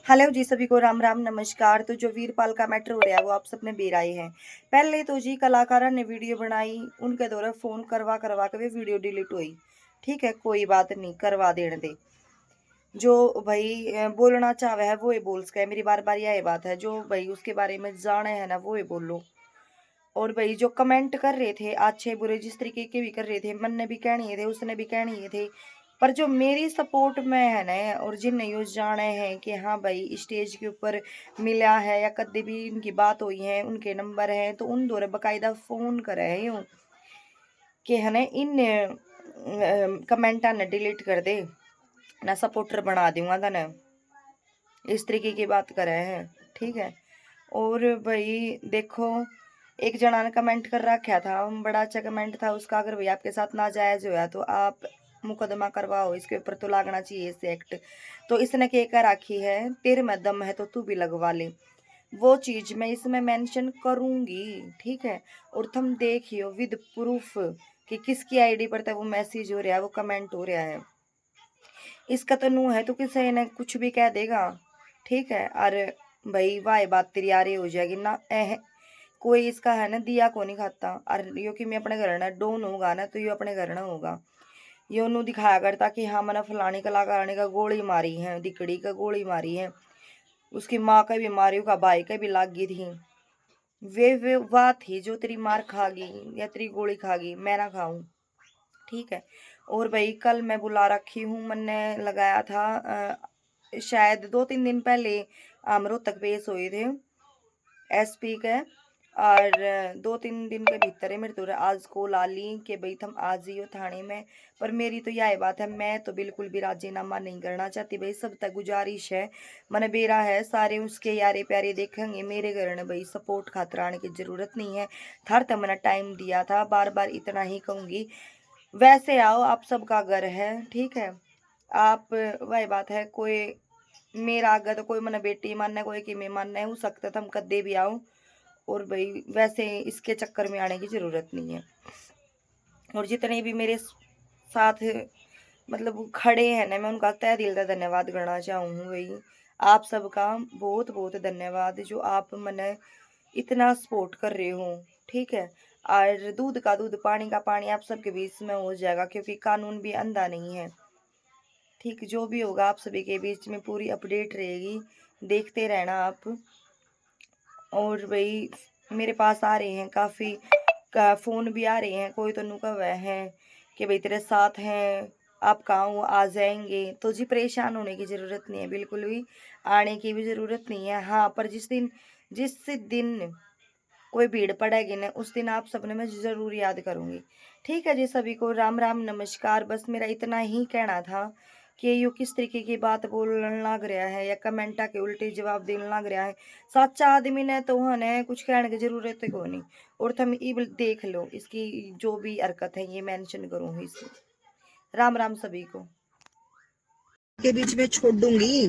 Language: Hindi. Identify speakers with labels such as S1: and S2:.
S1: हेलो जी, सभी को राम राम नमस्कार। तो जो वीरपाल का मैटर हो रहा है वो आप सबने बेराए हैं। पहले तो जी कलाकारा ने वीडियो बनाई, उनके द्वारा फोन करवा करवा के वीडियो डिलीट हुई। ठीक है, कोई बात नहीं, करवा देने दे। जो भाई बोलना चाहे है वो ही बोल सके। मेरी बार बार यही बात है, जो भाई उसके बारे में जाने है ना वो ही बोलो। और भाई जो कमेंट कर रहे थे अच्छे बुरे जिस तरीके के भी कर रहे थे, मन ने भी कहनी थे, उसने भी कहनी थे। पर जो मेरी सपोर्ट में है ना, और जिन नहीं जाने हैं कि हाँ भाई स्टेज के ऊपर मिला है या कभी भी इनकी बात हुई है, उनके नंबर हैं, तो उन दौरे बकायदा फोन करे हैं यूं कि है ना इन कमेंटा ने डिलीट कर दे ना, सपोर्टर बना दूंगा था ना, इस तरीके की बात करे हैं। ठीक है। और भाई देखो, एक जना ने कमेंट कर रखा था, बड़ा अच्छा कमेंट था उसका, अगर भाई आपके साथ नाजायज हुआ तो आप मुकदमा करवाओ, इसके ऊपर तो लागना चाहिए इसे एक्ट। तो इसने क्या कर रखी है, तेरे में दम है तो तू भी लगवा ले। वो चीज मैं इसमें मेंशन करूंगी। ठीक है। और तुम देखियो विद प्रूफ कि किसकी आईडी पर था वो मैसेज हो रहा है, वो कमेंट हो रहा है। इसका तो नू है तो किसी ने कुछ भी कह देगा। ठीक है। अरे भाई वाह, बात तेरी आ रही हो जाएगी ना। कोई इसका है ना दिया को नहीं खाता। और यो कि मैं अपने घर ना डोन होगा ना, तो यो अपने घर ना होगा। यो नू दिखाया करता कि हाँ मैंने फलानी कलाकार ने का गोली मारी है, दिकड़ी का गोली मारी है, उसकी माँ का भी मारी, उसका भाई का भी लाग गई थी। वे वाह थी जो तेरी मार खागी या तेरी गोली खागी, मैं ना खाऊं। ठीक है। और भाई कल मैं बुला रखी हूँ, मैंने लगाया था शायद 2-3 दिन पहले रोहतक पेश हुए थे एसपी के। और 2-3 दिन के भीतर है मेरे तो आज को लाली के भाई तुम आज ही हो थाने में। पर मेरी तो यह बात है, मैं तो बिल्कुल भी राजीनामा नहीं करना चाहती भाई। सब तक गुजारिश है, मन बेरा है, सारे उसके यारे प्यारे देखेंगे, मेरे घर ने भाई सपोर्ट खातर आने की जरूरत नहीं है। थर तक मैंने टाइम दिया था, बार बार इतना ही कहूंगी। वैसे आओ, आप सबका घर है। ठीक है। आप वही बात है, कोई मेरा आगे तो कोई मैंने बेटी मानना है, कोई कि मैं मानना है, हो सकता था हम कदे भी आओ। और भाई वैसे इसके चक्कर में आने की जरूरत नहीं है। और जितने भी मेरे साथ मतलब खड़े हैं ना, मैं उनका तहे दिल का धन्यवाद करना चाहूँ भाई। आप सबका बहुत बहुत धन्यवाद, जो आप मैंने इतना सपोर्ट कर रहे हो। ठीक है। और दूध का दूध पानी का पानी आप सबके बीच में हो जाएगा, क्योंकि कानून भी अंधा नहीं है। ठीक, जो भी होगा आप सभी के बीच में पूरी अपडेट रहेगी, देखते रहना आप। और भाई मेरे पास आ रहे हैं काफ़ी का फोन भी आ रहे हैं, कोई तो नुका हुआ है कि भाई तेरे साथ हैं, आप कहाँ हो, आ जाएंगे। तो जी परेशान होने की ज़रूरत नहीं है, बिल्कुल भी आने की भी ज़रूरत नहीं है। हाँ, पर जिस दिन कोई भीड़ पड़ेगी ना, उस दिन आप सबने मैं ज़रूर याद करूँगी। ठीक है जी, सभी को राम राम नमस्कार। बस मेरा इतना ही कहना था कि यो किस तरीके की बात बोलने लग रहा है या कमेंटा के उल्टे जवाब देने लग रहा है। सच्चा आदमी ने तो है कुछ कहने की जरूरत है को नहीं। और तुम ये देख लो, इसकी जो भी हरकत है ये मेंशन करूँगी इसमें। राम राम सभी को।
S2: के बीच में छोड़ दूंगी।